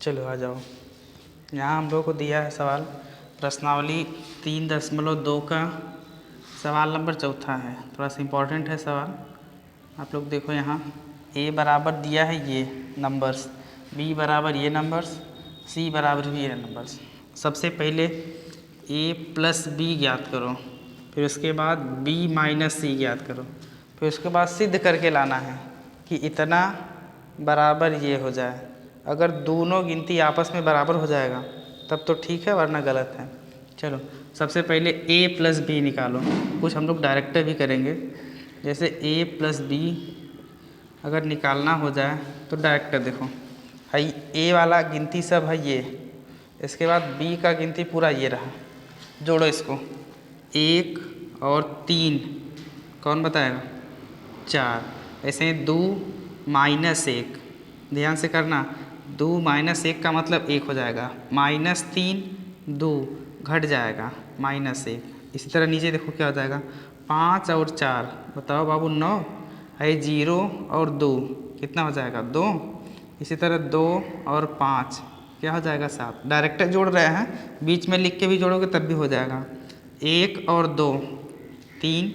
चलो आ जाओ। यहाँ हम लोग को दिया है सवाल प्रश्नावली 3.2 का सवाल नंबर चौथा है। थोड़ा सा इम्पोर्टेंट है सवाल। आप लोग देखो यहाँ a बराबर दिया है ये नंबर्स, b बराबर ये नंबर्स, c बराबर भी ये नंबर्स। सबसे पहले a प्लस b ज्ञात करो, फिर उसके बाद b माइनस c ज्ञात करो, फिर उसके बाद सिद्ध करके लाना है कि इतना बराबर ये हो जाए। अगर दोनों गिनती आपस में बराबर हो जाएगा तब तो ठीक है, वरना गलत है। चलो सबसे पहले a प्लस बी निकालो। कुछ हम लोग डायरेक्ट भी करेंगे, जैसे a प्लस बी अगर निकालना हो जाए तो डायरेक्ट देखो है a वाला गिनती सब है ये, इसके बाद b का गिनती पूरा ये रहा। जोड़ो इसको, 1 और 3 कौन बताएगा? 4। ऐसे ही 2 माइनस 1, ध्यान से करना, 2 माइनस 1 का मतलब 1 हो जाएगा, माइनस 3 2 घट जाएगा माइनस 1। इसी तरह नीचे देखो क्या हो जाएगा, 5 और 4 बताओ बाबू 9 है, 0 और 2 कितना हो जाएगा 2। इसी तरह 2 और 5 क्या हो जाएगा 7। डायरेक्ट जोड़ रहे हैं, बीच में लिख के भी जोड़ोगे तब भी हो जाएगा। 1 और 2 3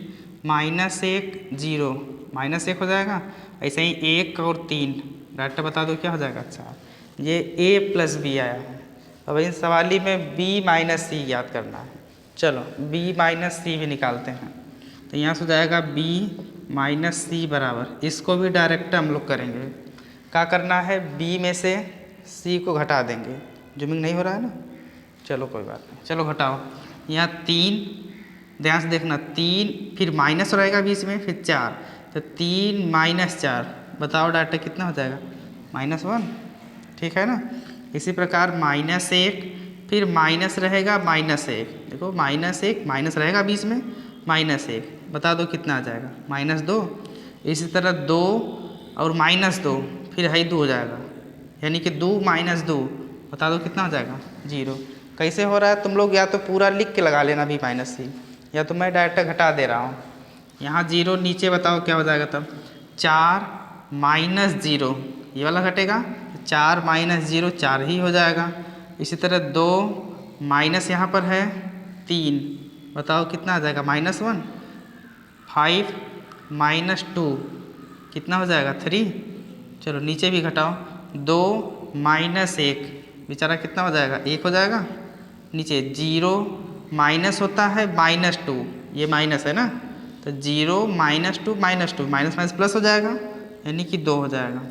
माइनस 1 0 माइनस 1 हो जाएगा। ऐसे ही 1 और 3 डायरेक्ट बता दो क्या हो जाएगा 4। ये a प्लस बी आया है। अब इन सवाली में b माइनस सी याद करना है। चलो b माइनस सी भी निकालते हैं, तो यहाँ से हो जाएगा b माइनस सी बराबर, इसको भी डायरेक्ट हम लोग करेंगे। क्या करना है, b में से c को घटा देंगे। जूमिंग नहीं हो रहा है ना, चलो कोई बात नहीं, चलो घटाओ। यहाँ 3, ध्यान से देखना, 3 फिर माइनस रहेगा बीच में, फिर 4, तो 3 माइनस 4 बताओ डायरेक्ट कितना हो जाएगा -1, ठीक है ना। इसी प्रकार -1 फिर माइनस रहेगा -1, देखो -1 माइनस रहेगा बीच में, -1 बता दो कितना आ जाएगा -2। इसी तरह 2 और -2 फिर है 2 हो जाएगा, यानी कि 2 माइनस 2 बता दो कितना हो जाएगा 0। कैसे हो रहा है तुम लोग या तो पूरा लिख के लगा लेना b माइनस सी, या तो मैं डायरेक्ट घटा दे रहा हूँ। यहाँ 0 नीचे बताओ क्या हो जाएगा तब, 4 माइनस 0 ये वाला घटेगा, 4 माइनस 0 4 ही हो जाएगा। इसी तरह 2 माइनस यहाँ पर है 3 बताओ कितना आ जाएगा -1। 5 माइनस 2 कितना हो जाएगा 3। चलो नीचे भी घटाओ, 2 माइनस 1 बेचारा कितना हो जाएगा 1 हो जाएगा। नीचे 0 माइनस होता है -2, ये माइनस है ना, तो 0 -2 -2 माइनस माइनस प्लस हो जाएगा, यानी कि 2 हो जाएगा।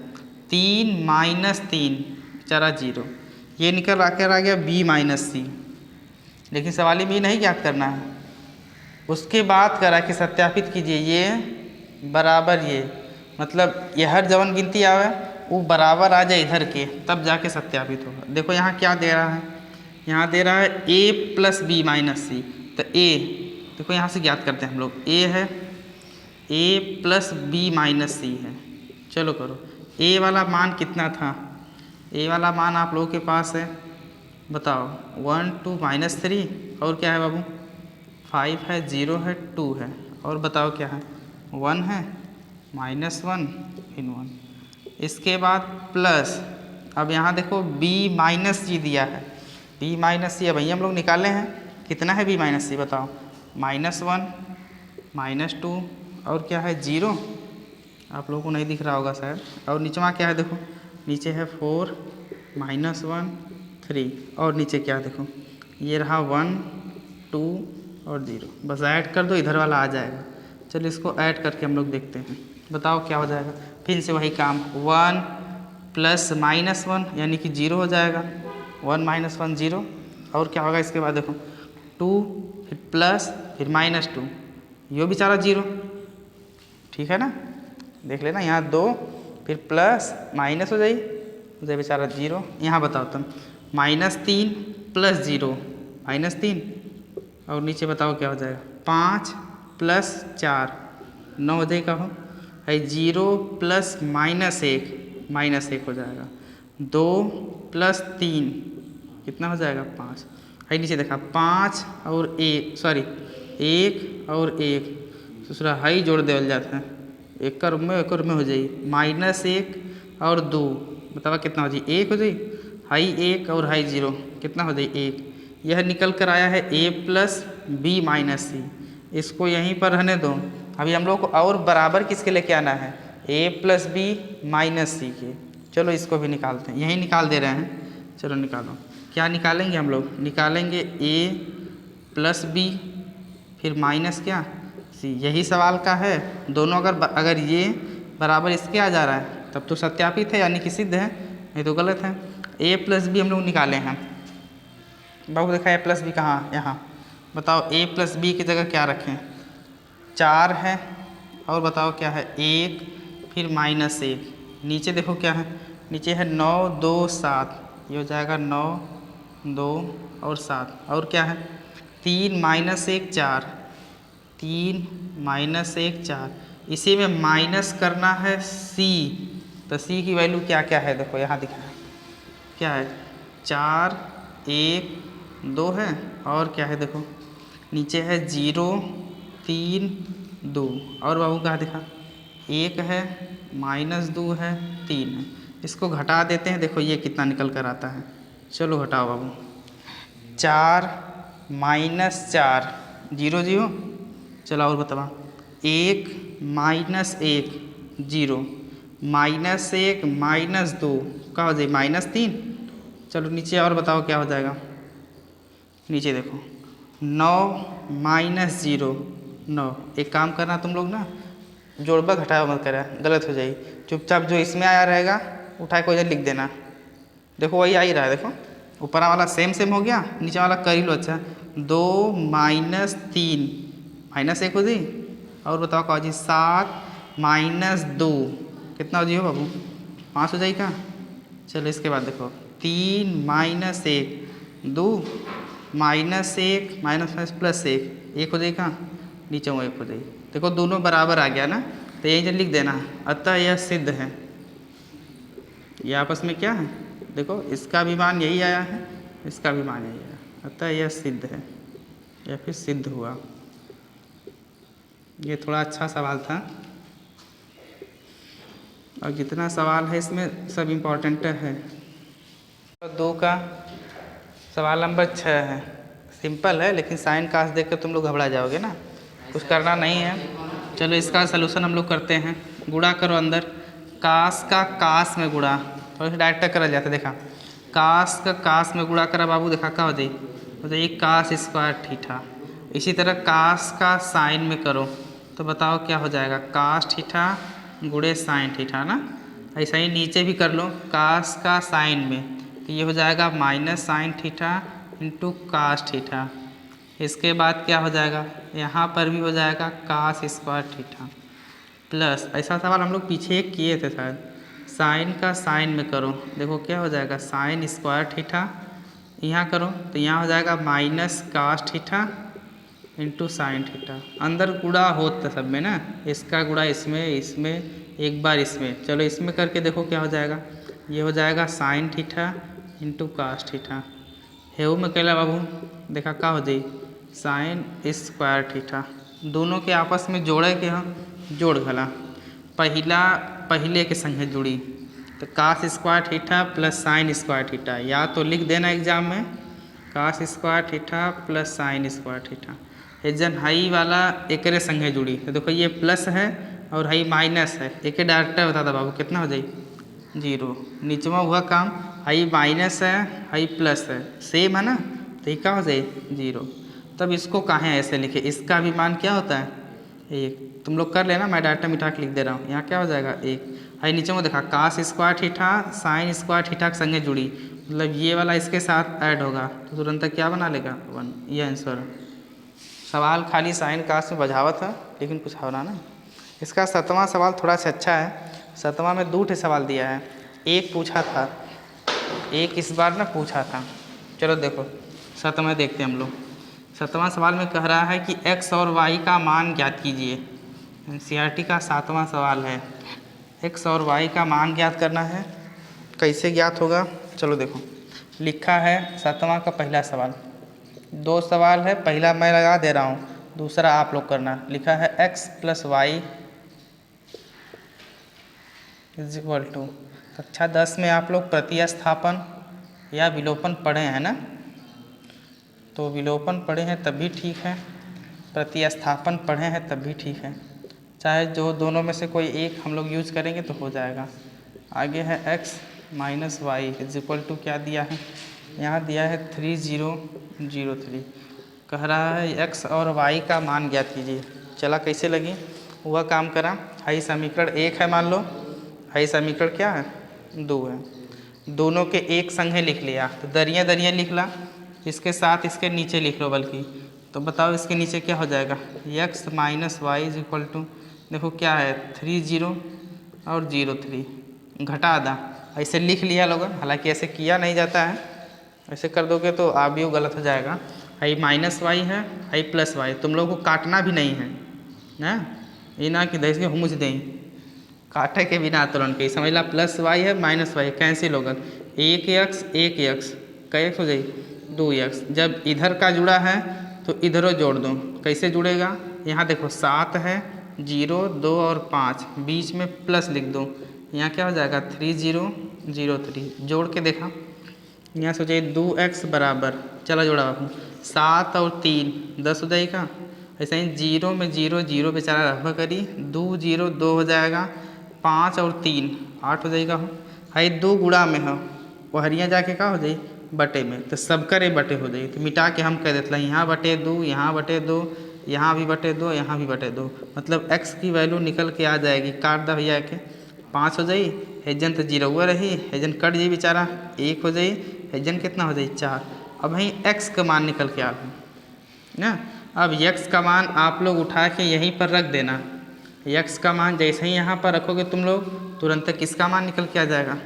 3 माइनस 3 बेचारा 0, ये निकल आकर आ गया b माइनस सी। लेकिन सवाल में नहीं याद करना है, उसके बाद करा कि सत्यापित कीजिए ये बराबर ये, मतलब ये हर जवन गिनती आवे वो बराबर आ जाए इधर के, तब जाके सत्यापित होगा। देखो यहाँ क्या दे रहा है, यहाँ दे रहा है a प्लस बी माइनस सी, तो a देखो यहाँ से ज्ञात करते हैं हम लोग, a है a प्लस बी माइनस सी है। चलो करो, a वाला मान कितना था, a वाला मान आप लोगों के पास है बताओ 1 2 -3 और क्या है बाबू 5 है, 0 है, 2 है, और बताओ क्या है 1 है, -1 फिर 1। इसके बाद प्लस, अब यहाँ देखो b माइनस सी दिया है, b माइनस सी अब हम लोग निकाले हैं, कितना है b माइनस सी बताओ, -1 -2 और क्या है 0। आप लोगों को नहीं दिख रहा होगा शायद। और नीचे वहाँ क्या है देखो, नीचे है 4 -1 3, और नीचे क्या देखो ये रहा 1 2 और 0, बस ऐड कर दो इधर वाला आ जाएगा। चलो इसको ऐड करके हम लोग देखते हैं, बताओ क्या हो जाएगा। फिर से वही काम, 1 प्लस -1 यानी कि 0 हो जाएगा, 1 -1 0, और क्या होगा इसके बाद देखो 2 फिर प्लस फिर -2, यो बेचारा 0, ठीक है ना। देख लेना यहाँ 2 फिर प्लस माइनस हो जाए बेचारा 0। यहाँ बताओ तुम -3 प्लस 0 -3, और नीचे बताओ क्या हो जाएगा 5 प्लस 4 9 हो जाएगा हो है, 0 प्लस -1 हो जाएगा, 2 प्लस 3 कितना हो जाएगा 5 है। नीचे देखा 5 और 1 सॉरी 1 और 1 दूसरा हाई जोड़ देवल जाता है, एक में हो जाए, -1 और 2 बतावा कितना हो जाए 1 हो जाए, हाई 1 और हाई 0 कितना हो जाए 1। यह निकल कर आया है a प्लस बी माइनस सी। इसको यहीं पर रहने दो। अभी हम लोग को और बराबर किसके लेके आना है, a प्लस बी माइनस सी के। चलो इसको भी निकालते हैं, यहीं निकाल दे रहे हैं। चलो निकालो, क्या निकालेंगे हम लोग, निकालेंगे a प्लस बी फिर माइनस क्या सी। यही सवाल का है। दोनों अगर ये बराबर इसके आ जा रहा है तब तो सत्यापित है, यानी कि सिद्ध है, नहीं तो गलत है। a प्लस बी हम लोग निकाले हैं। बाबू देखा a प्लस बी कहाँ, यहाँ। बताओ a प्लस बी की जगह क्या रखें, 4 है और बताओ क्या है 1 फिर माइनस 1। नीचे देखो क्या है, नीचे है 9 2 7, ये हो जाएगा 9 2 और 7। और क्या है 3 माइनस 1 4, 3 माइनस 1 4। इसी में माइनस करना है c, तो c की वैल्यू क्या क्या है देखो यहाँ दिखा है, क्या है 4 1 2 है और क्या है देखो नीचे है 0 3 2। और बाबू कहाँ दिखा 1 है माइनस 2 है 3 है। इसको घटा देते हैं, देखो ये कितना निकल कर आता है। चलो घटाओ बाबू, 4 माइनस 4 0 0। चलो और बताओ 1 माइनस 1 0 माइनस 1 माइनस 2 क्या हो जाए माइनस 3। चलो नीचे और बताओ क्या हो जाएगा, नीचे देखो 9 माइनस 0 9। एक काम करना तुम लोग ना, जोड़बा घटाया मत करा, गलत हो जाएगी। चुपचाप जो इसमें आया रहेगा उठा के इधर लिख देना। देखो वही आ ही रहा है, देखो ऊपर वाला सेम हो गया, नीचे वाला कर ही लो। अच्छा 2 माइनस 3 माइनस 1 हो जी। और बताओ क्या जी 7 माइनस 2 कितना हो जी हो बाबू 5 हो जाएगा। चलो इसके बाद देखो 3 माइनस 1 2 माइनस 1 माइनस प्लस 1 हो जाएगा, नीचे वो 1 हो जाएगी। देखो दोनों बराबर आ गया ना, तो यहीं से लिख देना अतः यह सिद्ध है। ये आपस में क्या है देखो, इसका भी मान यही आया है, इसका भी मान यही आया, अतः यह सिद्ध है या फिर सिद्ध हुआ। ये थोड़ा अच्छा सवाल था और जितना सवाल है इसमें सब इम्पोर्टेंट है। 2 का सवाल नंबर 6 है, सिंपल है लेकिन साइन कास देख कर तुम लोग घबरा जाओगे ना, कुछ करना नहीं है। चलो इसका सलूशन हम लोग करते हैं। गुणा करो अंदर, कास का कास में गुणा, और फिर डायरेक्ट करा जाता है। देखा कास का कास में गुणा करा बाबू, देखा क्या हो जाए कास स्क्वायर थीटा। इसी तरह कास का साइन में करो तो बताओ क्या हो जाएगा, कास थीटा गुणे साइन थीटा ना। ऐसा ही नीचे भी कर लो, कास का साइन में तो ये हो जाएगा minus sine theta into cos theta. इसके बाद क्या हो जाएगा, यहाँ पर भी हो जाएगा कास स्क्वायर थीटा प्लस, ऐसा सवाल हम लोग पीछे किए थे शायद, साइन का साइन में करो, देखो क्या हो जाएगा साइन स्क्वायर थीटा। यहाँ करो तो यहाँ हो जाएगा minus cos theta into sine theta. अंदर गुणा होता सब में ना, इसका गुणा इसमें, इसमें एक बार इसमें। चलो इसमें करके देखो क्या हो जाएगा, ये हो जाएगा sine theta into cos theta. हेऊ में कहला बाबू देखा क्या हो जाए साइन स्क्वायर थीटा। दोनों के आपस में जोड़े के हम जोड़ घला, पहले के संगे जुड़ी तो cos square theta plus sine square theta, या तो लिख देना एग्जाम में cos square theta plus sine square theta. जन हाई वाला एक संगे जुड़ी तो देखो ये प्लस है और हाई माइनस है, एक डायरेक्ट बता दो बाबू कितना हो जाए 0। नीचवा हुआ काम, हाई माइनस है हाई प्लस है, सेम है ना, तो ये क्या हो जाए 0। तब इसको कहाँ ऐसे लिखे, इसका भी मान क्या होता है 1। तुम लोग कर लेना, मैं डायरेक्ट मिटा के लिख दे रहा हूँ। यहाँ क्या हो जाएगा 1। हाई नीचे में देखा cos square theta sine square theta के संगे जुड़ी, मतलब ये वाला इसके साथ ऐड होगा तो तुरंत क्या बना लेगा 1। ये आंसर। सवाल खाली साइन कास में बझावत है लेकिन कुछ होना ना। इसका 7वां सवाल थोड़ा सा अच्छा है। 7वां में 2 ठे सवाल दिया है, एक पूछा था, एक इस बार ना पूछा था। चलो देखो 7वां देखते हैं हम लोग। 7वां सवाल में कह रहा है कि x और y का मान ज्ञात कीजिए। NCERT का 7वां सवाल है, x और y का मान ज्ञात करना है। कैसे ज्ञात होगा चलो देखो, लिखा है 7वां का पहला सवाल, 2 सवाल है, पहला मैं लगा दे रहा हूँ, दूसरा आप लोग करना। लिखा है x plus y is equal to, कक्षा 10 में आप लोग प्रतिस्थापन या विलोपन पढ़े हैं ना, तो विलोपन पढ़े हैं तब भी ठीक है, प्रतिस्थापन पढ़े हैं तब भी ठीक है, चाहे जो दोनों में से कोई एक हम लोग यूज करेंगे तो हो जाएगा। आगे है x minus y is equal to क्या दिया है, यहाँ दिया है 3003। कह रहा है x और y का मान ज्ञात कीजिए। चला कैसे लगी, वह काम करा। हाई समीकरण 1 है मान लो, हाई समीकरण क्या है 2 है, दोनों के एक संगे लिख लिया तो दरिया दरिया लिख ला, इसके साथ इसके नीचे लिख लो बल्कि, तो बताओ इसके नीचे क्या हो जाएगा, x minus y is equal to, देखो क्या है 30 और 03 घटा दा, ऐसे लिख लिया लोग, हालांकि ऐसे किया नहीं जाता है, ऐसे कर दोगे तो आप भी वो गलत हो जाएगा। हाई माइनस वाई है, हाई प्लस वाई, तुम लोग को काटना भी नहीं है ना, ये ना कि दस के हुमुच दें, काटे के बिना तुरंत के समझ ला, प्लस वाई है माइनस वाई कैंसिल होगा, एक एक्स कै एक्स हो जाए 2x, जब इधर का जुड़ा है तो इधरों जोड़ दो, कैसे जुड़ेगा, यहाँ देखो 7 है, 0 2 और 5 बीच में प्लस लिख दो, यहाँ क्या हो जाएगा 3003, जोड़ के देखा, यहाँ सोचिए 2x बराबर, चला जोड़ा बाबू 7 और 3 10 हो जाएगा, ऐसे ही 0 में 0 0 बेचारा रखा करी, 2 0 2 हो जाएगा, 5 और 3 8 हो जाएगा, हो हाई 2 गुणा में हो, वो हरिया जाके क्या हो जाए बटे में, तो सब करे बटे हो जाए, तो मिटा के हम कह देते हैं यहाँ बटे 2, यहाँ बटे 2, यहाँ भी बटे 2, यहाँ भी बटे 2, मतलब x की वैल्यू निकल के आ जाएगी, काट दा भैया के 5 हो जाई, हेजन तो 0 हुआ रही, हेजन कट जाई बेचारा 1 हो जाई, हेजन कितना हो जाई 4। अब वहीं x का मान निकल के आ गया ना, अब x का मान आप लोग उठा के यहीं पर रख देना, x का मान जैसे ही यहाँ पर रखोगे तुम लोग तुरंत किसका मान निकल के आ जाएगा,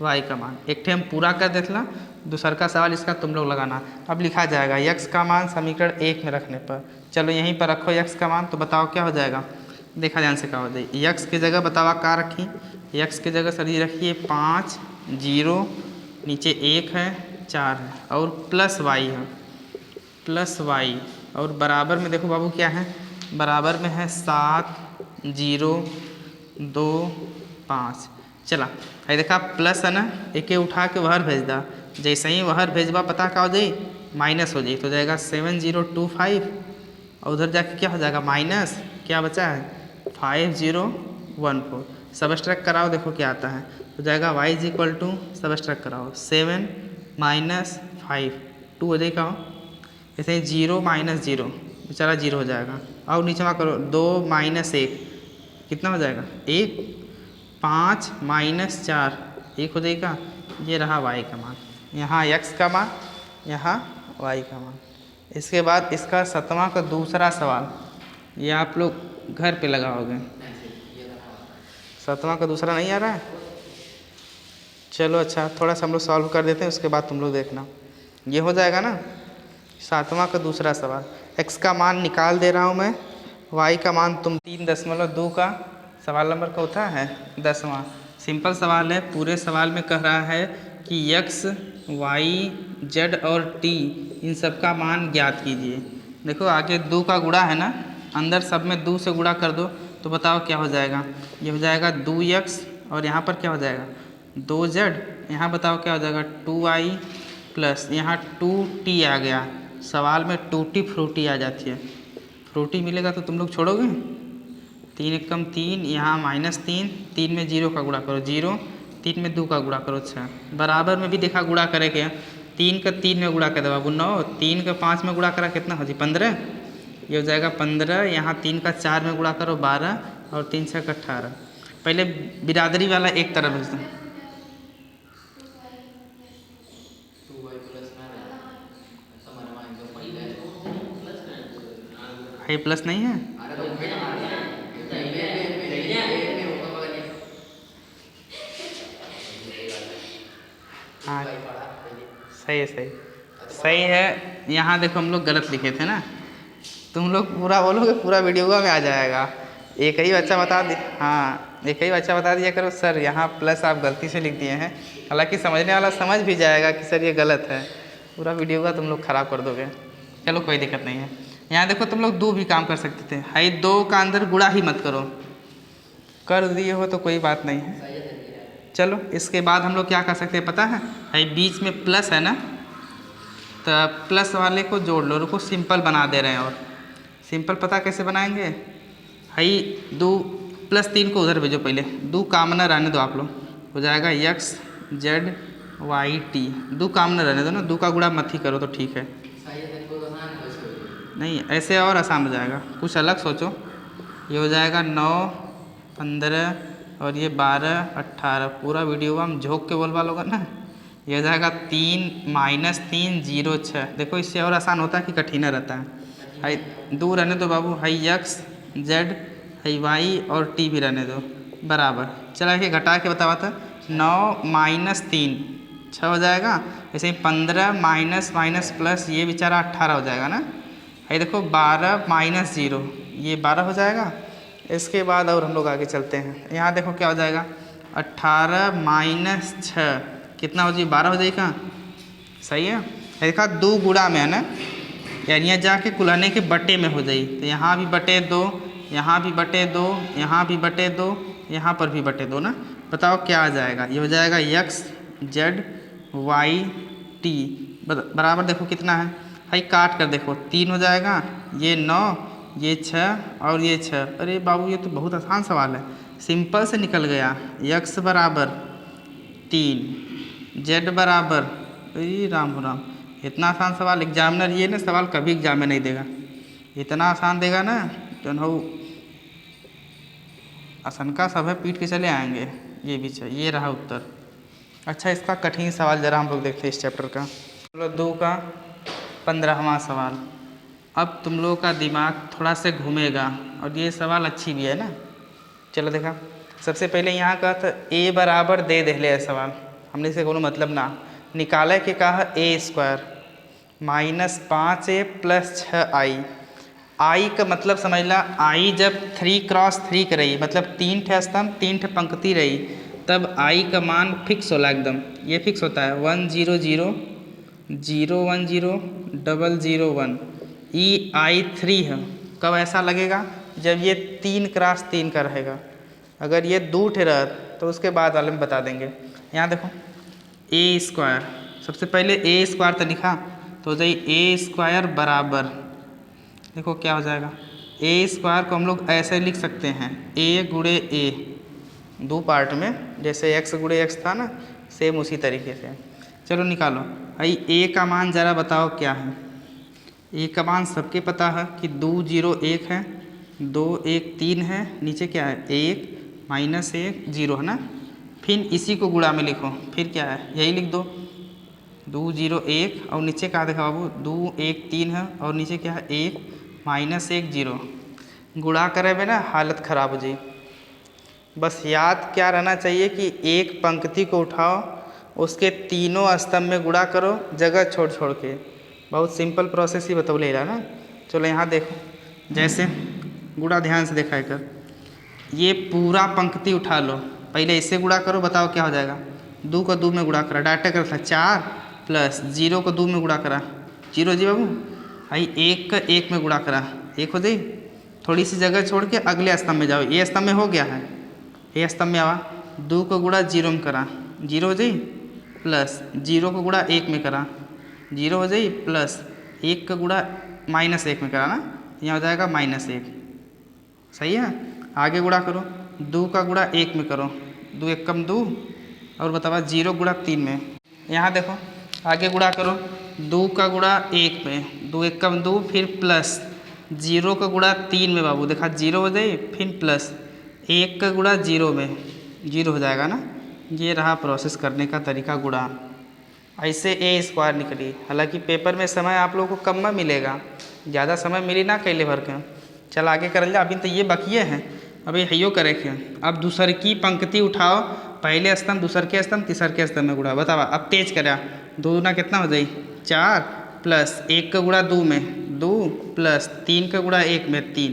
y का मान। एक ठे हम पूरा कर देना, दूसरा का सवाल इसका तुम लोग लगाना। अब लिखा जाएगा x का मान समीकरण 1 में रखने पर, चलो यहीं पर रखो x का मान, तो बताओ क्या हो जाएगा, देखा ध्यान से क्या हो जाए, x की जगह बताओ क्या रखी, x की जगह सर रखिए 5 0 नीचे 1 है 4 है और प्लस y है, प्लस y और बराबर में देखो बाबू क्या है, बराबर में है 7 0 2 5। चला ये देखा प्लस है ना, एक उठा के वहर भेज दा, जैसे ही वहर भेजबा पता क्या हो जाए माइनस हो जाए, तो जाएगा 7025 और उधर जाके क्या हो जाएगा माइनस, क्या बचा है 5014। सबस्ट्रैक्ट कराओ देखो क्या आता है, तो जाएगा y is equal to, subtract कराओ 7 माइनस 5 2 हो जाएगा, ऐसे 0 माइनस 0 बेचारा 0 हो जाएगा, और नीचे वहाँ करो 2 माइनस 1 कितना हो जाएगा 1, 5 माइनस 4 1 हो जाएगा, ये रहा y का मान, यहाँ x का मान, यहाँ y का मान। इसके बाद इसका 7वां का दूसरा सवाल, ये आप लोग घर पे लगाओगे, 7वां का दूसरा नहीं आ रहा है, चलो अच्छा थोड़ा सा हम लोग सॉल्व कर देते हैं, उसके बाद तुम लोग देखना, ये हो जाएगा ना 7वां का दूसरा सवाल। x का मान निकाल दे रहा हूँ मैं, y का मान तुम 3.2 का सवाल नंबर चौथा है 10वां, सिंपल सवाल है, पूरे सवाल में कह रहा है कि x y z और t इन सब का मान ज्ञात कीजिए। देखो आगे 2 का गुणा है ना, अंदर सब में 2 से गुणा कर दो, तो बताओ क्या हो जाएगा, ये हो जाएगा 2x और यहाँ पर क्या हो जाएगा 2z, यहाँ बताओ क्या हो जाएगा 2i प्लस यहाँ 2t आ गया, सवाल में टूटी फ्रूटी आ जाती है, फ्रूटी मिलेगा तो तुम लोग छोड़ोगे, 3 एकम 3, यहाँ -3, 3 में 0 का गुणा करो 0, 3 में 2 का गुणा करो, अच्छा बराबर में भी देखा गुणा करे के, 3 का 3 में गुणा कर दे बाबू 9, 3 का 5 में गुणा करा कितना हो जाए 15, ये हो जाएगा 15, यहाँ 3 का 4 में गुणा करो 12 और 3 6 का 18। पहले बिरादरी वाला एक तरफ भेज दो, ये प्लस नहीं है, हाँ सही है सही है। यहाँ देखो हम लोग गलत लिखे थे ना, तुम लोग पूरा बोलोगे पूरा वीडियो में आ जाएगा, एक ही बच्चा बता दे, हाँ एक ही बच्चा बता दिया करो सर यहाँ प्लस आप गलती से लिख दिए हैं, हालांकि समझने वाला समझ भी जाएगा कि सर ये गलत है, पूरा वीडियो का तुम लोग ख़राब कर दोगे, चलो कोई दिक्कत नहीं है। यहाँ देखो तुम लोग 2 भी काम कर सकते थे, हाई 2 का अंदर गुणा ही मत करो, कर दिए हो तो कोई बात नहीं है, चलो इसके बाद हम लोग क्या कर सकते हैं पता है, भाई बीच में प्लस है ना, तो प्लस वाले को जोड़ लो, रुको सिंपल बना दे रहे हैं। और सिंपल पता कैसे बनाएंगे, भाई 2 + 3 को उधर भेजो, पहले 2 कामना रहने दो आप लोग, हो जाएगा x z y t, 2 कामना रहने दो ना, 2 का गुणा मत ही करो तो ठीक है। नहीं ऐसे और आसान हो जाएगा, कुछ अलग सोचो। ये हो जाएगा 9 15 और ये 12 18, पूरा वीडियो हम झोंक के बोलवा लोगे ना। ये हो जाएगा 3 -3 0 6। देखो इससे और आसान होता है कि कठिन रहता है। हाई 2 रहने दो बाबू, हाई x z हाई y और t भी रहने दो बराबर। चला के घटा के बतावा था, 9 - 3 6 हो जाएगा। ऐसे ही 15 माइनस प्लस ये बेचारा 18 हो जाएगा ना। ये देखो 12 - 0 ये 12 हो जाएगा। इसके बाद और हम लोग आगे चलते हैं, यहाँ देखो क्या हो जाएगा, 18 - 6 कितना हो जाएगी, 12 हो जाएगा। सही है, देखा 2 गुणा में है ना, यानी यहाँ जाके कुलाने के बटे में हो जाएगी। तो यहाँ भी बटे 2, यहाँ भी बटे 2, यहाँ भी बटे 2, यहाँ पर भी बटे 2 ना। बताओ क्या आ जाएगा, ये हो जाएगा x z y t बराबर। देखो कितना है भाई, काट कर देखो 3 हो जाएगा, ये 9 ये 6 और ये 6। अरे बाबू ये तो बहुत आसान सवाल है, सिंपल से निकल गया। x बराबर 3 z बराबर, अरे राम हो राम, इतना आसान सवाल एग्जामिनर ये ना सवाल कभी एग्जाम में नहीं देगा, इतना आसान देगा ना जो हो आसान का सब है पीट के चले आएंगे। ये भी चाहिए, ये रहा उत्तर। अच्छा इसका कठिन सवाल ज़रा हम लोग देखते हैं इस चैप्टर का। चलो 2 का 15वां सवाल। अब तुम लोगों का दिमाग थोड़ा से घूमेगा और ये सवाल अच्छी भी है ना। चलो देखा, सबसे पहले यहाँ का था a बराबर दे ले सवाल, हमने से कोनो मतलब ना निकाले के कहा a² -5a + 6i। i का मतलब समझ ला, i जब 3 × 3 के रही, मतलब 3 ठे स्तंभ 3 ठे पंक्ति रही, तब i का मान फिक्स होला एकदम। ये फिक्स होता है 1 0 0 0 1 0 0 0 1। ई i3 है, कब ऐसा लगेगा जब ये 3 × 3 का रहेगा। अगर ये 2 ठे रहा तो उसके बाद वाले में बता देंगे। यहाँ देखो a², सबसे पहले a² तो लिखा, तो हो जाए a² बराबर, देखो क्या हो जाएगा, a² को हम लोग ऐसे लिख सकते हैं a × a, 2 पार्ट में, जैसे x × x था ना, सेम उसी तरीके से। चलो निकालो भाई a का मान ज़रा बताओ क्या है। a का मान सबके पता है कि 2 0 1 है, 2 1 3 है, नीचे क्या है 1 -1 0 है ना। फिर इसी को गुणा में लिखो, फिर क्या है यही लिख दो, 2 0 1 और नीचे क्या देखा बाबू 2 1 3 है और नीचे क्या है 1 -1 0। गुणा करे में ना हालत ख़राब हो जाए। बस याद क्या रहना चाहिए कि एक पंक्ति को उठाओ, उसके तीनों स्तंभ में गुणा करो, जगह छोड़ छोड़ के। बहुत सिंपल प्रोसेस ही बतौले रहा ना। चलो यहाँ देखो, जैसे गुणा ध्यान से देखा कर, ये पूरा पंक्ति उठा लो, पहले इससे गुणा करो, बताओ क्या हो जाएगा। 2 को 2 में गुणा करा, डायरेक्ट कर था 4 प्लस 0 को 2 में गुणा करा 0 जी बाबू। भाई 1 का 1 में गुणा करा 1 हो जाए। थोड़ी सी जगह छोड़ के अगले स्तंभ में जाओ, ये स्तंभ में हो गया है, ये स्तंभ में आवा, 2 को गुणा 0 में करा 0 हो जाए, प्लस 0 को गुणा 1 में करा 0 हो जाए, प्लस 1 का गुणा -1 में करा ना, यहाँ हो जाएगा -1। सही है, आगे गुणा करो, 2 का गुणा 1 में करो, 2 1 कम 2, और बतावा 0 गुणा 3 में। यहाँ देखो आगे गुणा करो, 2 का गुणा 1 में, 2 1 कम 2, फिर प्लस 0 का गुणा 3 में बाबू, देखा 0 हो जाए, फिर प्लस 1 का गुणा 0 में 0 हो जाएगा ना। ये रहा प्रोसेस करने का तरीका गुणा। ऐसे a² निकली। हालांकि पेपर में समय आप लोगों को कम में मिलेगा, ज़्यादा समय मिली ना कैले भर के। चल आगे कर ले, अभी तो ये बकिए हैं, अभी हयो करे के। अब दूसर की पंक्ति उठाओ, पहले स्तंभ दूसर के स्तंभ तीसर के स्तंभ में गुणा। बतावा अब तेज करा, 2 दूना कितना हो जाए 4, प्लस 1 का गुणा 2 में 2, प्लस 3 का गुणा 1 में 3।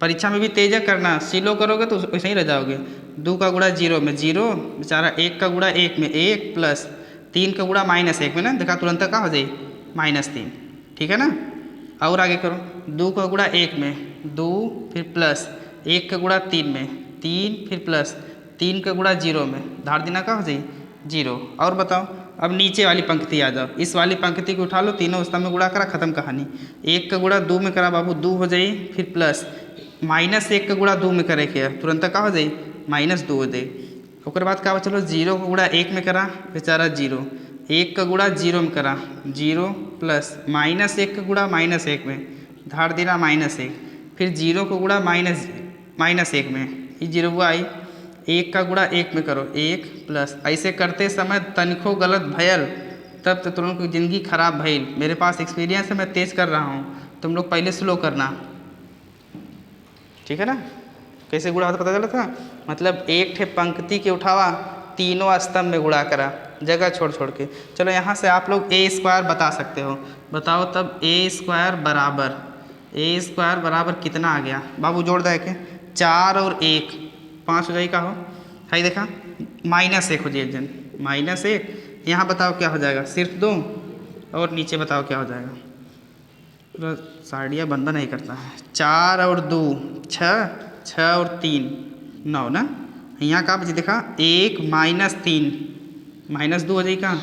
परीक्षा में भी तेज करना, सिलो करोगे तो वैसे ही रह जाओगे। 2 का गुणा 0 में 0, बेचारा 1 का गुणा 1 में 1, प्लस 3 का गुणा -1 में ना, देखा तुरंत का हो जाए -3। ठीक है ना। और आगे करो, 2 का गुणा 1 में 2, फिर प्लस 1 का गुणा 3 में 3, फिर प्लस 3 का गुणा 0 में धार देना का हो जाए 0। और बताओ अब नीचे वाली पंक्ति आ जाओ, इस वाली पंक्ति को उठा लो, तीनों स्तंभ में गुणा करा, खत्म कहानी। 1 का गुणा 2 में करा बाबू 2 हो जाए, फिर प्लस -1 का गुणा 2 में करे के तुरंत का हो जाए -2 हो जाए। उसके बाद का चलो 0 का गुणा 1 में करा बेचारा 0, 1 का गुणा 0 में करा 0 प्लस -1 का गुणा -1 में धार देना -1, फिर 0 का गुणा -1 में ये 0 आई, 1 का गुणा 1 में करो 1 प्लस, ऐसे करते समय तनिको गलत भयल तब तो तुम लोग की ज़िंदगी खराब भइल। मेरे पास एक्सपीरियंस है, मैं तेज़ कर रहा हूँ, तुम लोग पहले स्लो करना, ठीक है ना। कैसे गुणा होता पता चला था, मतलब एक ठे पंक्ति के उठावा, तीनों स्तंभ में गुणा करा जगह छोड़ छोड़ के। चलो यहाँ से आप लोग a² बता सकते हो, बताओ तब a² बराबर कितना आ गया बाबू, जोड़ दे के 4 और 1 5 हो जाए का हो, हाई देखा -1 हो जाए जन -1, यहाँ बताओ क्या हो जाएगा सिर्फ 2, और नीचे बताओ क्या हो जाएगा, पूरा साड़ियाँ बंदा नहीं करता है। 4 और 2 6, 6 और 3 9 ना, यहाँ का बची देखा 1 -3 -2 हो जाए का,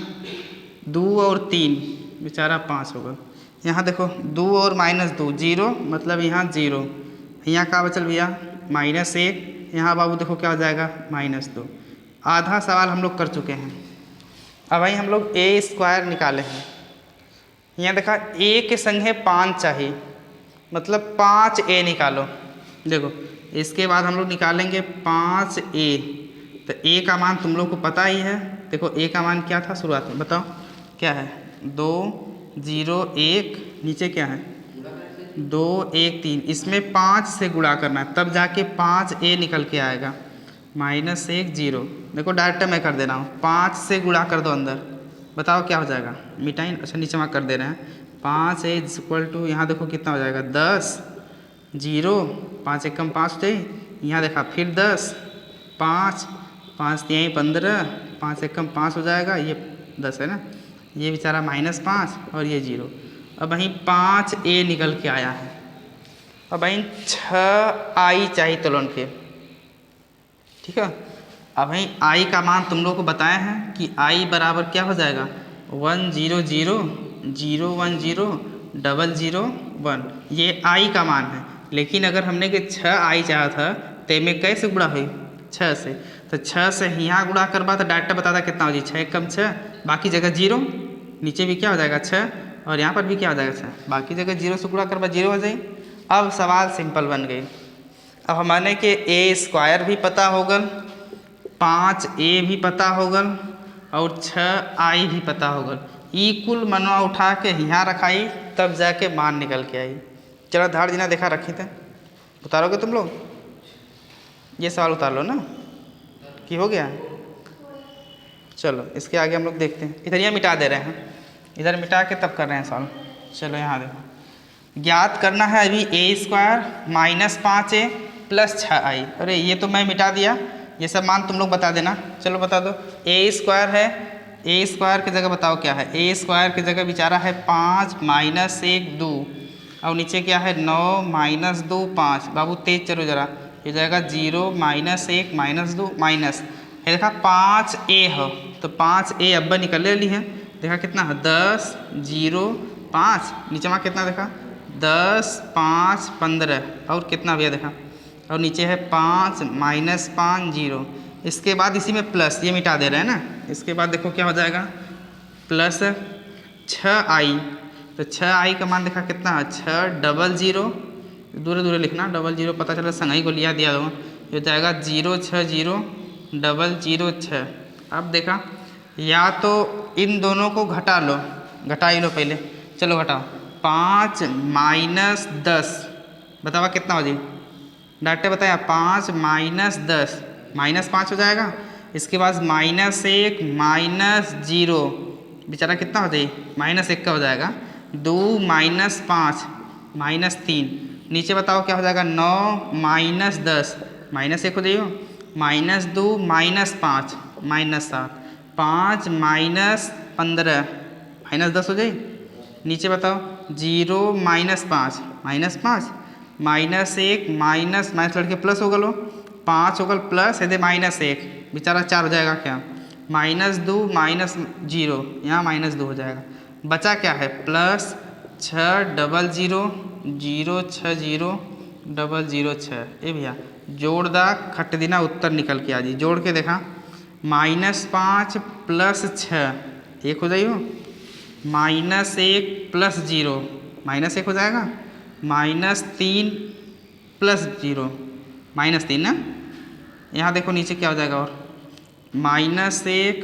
2 और 3 बेचारा 5 होगा। यहाँ देखो 2 और -2 0, मतलब यहाँ 0, यहाँ का बचल भैया -1, यहाँ बाबू देखो क्या हो जाएगा -2। आधा सवाल हम लोग कर चुके हैं। अब भाई हम लोग a² निकाले हैं, यहाँ देखा a के संगे 5 चाहिए, मतलब 5a निकालो। देखो इसके बाद हम लोग निकालेंगे 5a, तो a का मान तुम लोग को पता ही है। देखो a का मान क्या था शुरुआत में, बताओ क्या है 2 0 1, नीचे क्या है 2 1 3, इसमें 5 से गुणा करना है तब जाके 5a निकल के आएगा, -1 0। देखो डायरेक्ट मैं कर दे रहा हूँ, 5 से गुणा कर दो अंदर, बताओ क्या हो जाएगा, मिटाइन अच्छा नीचे में कर दे रहे हैं, 5a = यहाँ देखो कितना हो जाएगा 10 0, 5 1 5 थे, यहाँ देखा फिर 10 5 5 3 15, 5 1 5 हो जाएगा, ये 10 है ना, ये बेचारा -5 और ये 0। अब वहीं 5a निकल के आया है। अब वहीं 6i चाहिए तुलन के, ठीक है। अब वहीं i का मान तुम लोग को बताए हैं कि i बराबर क्या हो जाएगा 1 0 0 0 1 0 0 0 1, ये i का मान है। लेकिन अगर हमने के 6i चाहा था तो में कैसे गुणा हुई 6 से, तो 6 से यहाँ गुणा करवा तो डायरेक्ट बता था कितना हो जाए 6 कम 6, बाकी जगह 0, नीचे भी क्या हो जाएगा 6 और यहाँ पर भी क्या हो जाएगा 6, बाकी जगह 0 से गुणा करवा 0 हो जाए। अब सवाल सिंपल बन गई। अब हमारे के a² भी पता होगल, 5a भी पता होगल और 6i भी पता होगल, ई कुल मनवा उठा के यहाँ रखाई तब जाके मान निकल के आई। चलो धार जिना देखा रखी थे, उतारोगे तुम लोग, ये सवाल उतार लो ना कि हो गया। चलो इसके आगे हम लोग देखते हैं, इधर यहाँ मिटा दे रहे हैं, इधर मिटा के तब कर रहे हैं सवाल। चलो यहाँ देखो, ज्ञात करना है अभी a² -5a + 6i। अरे ये तो मैं मिटा दिया, ये सब मान तुम लोग बता देना। चलो बता दो, a² है, a² की जगह बताओ क्या है, a² की जगह बेचारा है 5 -1 2, और नीचे क्या है 9 -2 5, बाबू तेज चलो जरा, ये जाएगा 0 -1 -2 माइनस, ये देखा 5a हो तो 5a अब्बा निकल ली है, देखा कितना है 10 0 5, नीचे में कितना देखा 10 5 15, और कितना भैया देखा, और नीचे है 5 -5 0। इसके बाद इसी में प्लस, ये मिटा दे रहे हैं ना, इसके बाद देखो क्या हो जाएगा प्लस 6i, तो 6i का मान देखा कितना है 6 0 0, दूर दूर लिखना 0 0, पता चला संगाई को लिया दिया दो, ये जाएगा 0 6 0 0 0 6। अब देखा या तो इन दोनों को घटा लो, घटा ही लो पहले, चलो घटाओ 5 -10, बतावा कितना हो जाए, डायरेक्ट बताया 5 -10 -5 हो जाएगा। इसके बाद -1 -0, बेचारा कितना हो जाए -1 का हो जाएगा, 2 -5 -3, नीचे बताओ क्या हो जाएगा 9 -10 -1 हो जाइए, -2 -5 -7, 5 -15 -10 हो जाए, नीचे बताओ 0 -5 -5 -1 माइनस लड़के प्लस हो गलो, 5 होगा प्लस यदि -1 बेचारा 4 हो जाएगा क्या, -2 -0 यहाँ -2 हो जाएगा। बचा क्या है +6 00 0 6 0 0 6। ये भैया जोड़ दा खट देना उत्तर निकल के आ जी। जोड़ के देखा -5 +6 1 हो जाइयो, -1 +0 -1 हो जाएगा, -3 +0 -3 ना। यहाँ देखो नीचे क्या हो जाएगा और -1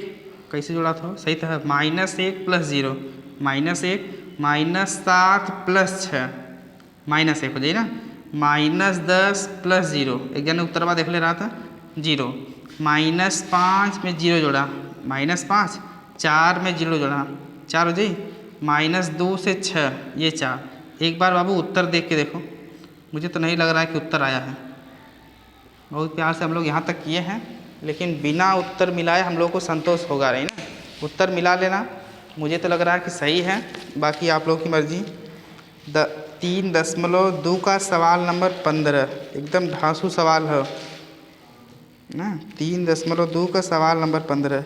कैसे जोड़ा था सही था, -1 +0 -1 -7 +6 -1 हो जाए ना, -10 +0 एक जन उत्तरवा देख ले रहा था 0, -5 में 0 जोड़ा -5, 4 में 0 जोड़ा 4 हो जाए, -2 से 6 ये 4। एक बार बाबू उत्तर देख के देखो, मुझे तो नहीं लग रहा है कि उत्तर आया है। बहुत प्यार से हम लोग यहाँ तक किए हैं, लेकिन बिना उत्तर मिलाए हम लोग को संतोष होगा नहीं ना, उत्तर मिला लेना। मुझे तो लग रहा है कि सही है, बाकी आप लोग की मर्जी। 3.2 का सवाल नंबर 15 एकदम ढांसू सवाल है ना। 3.2 का सवाल नंबर 15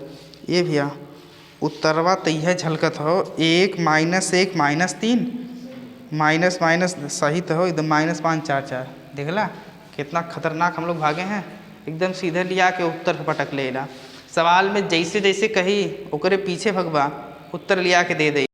ये भैया उत्तरवा तैयार झलकत हो 1 -1 -3 माइनस माइनस सही तो हो एकदम -5 4 4। देखला कितना खतरनाक हम लोग भागे हैं, एकदम सीधे लिया के उत्तर पटक लेला। सवाल में जैसे जैसे कही ओकरे पीछे भगवा उत्तर लिया के दे दे।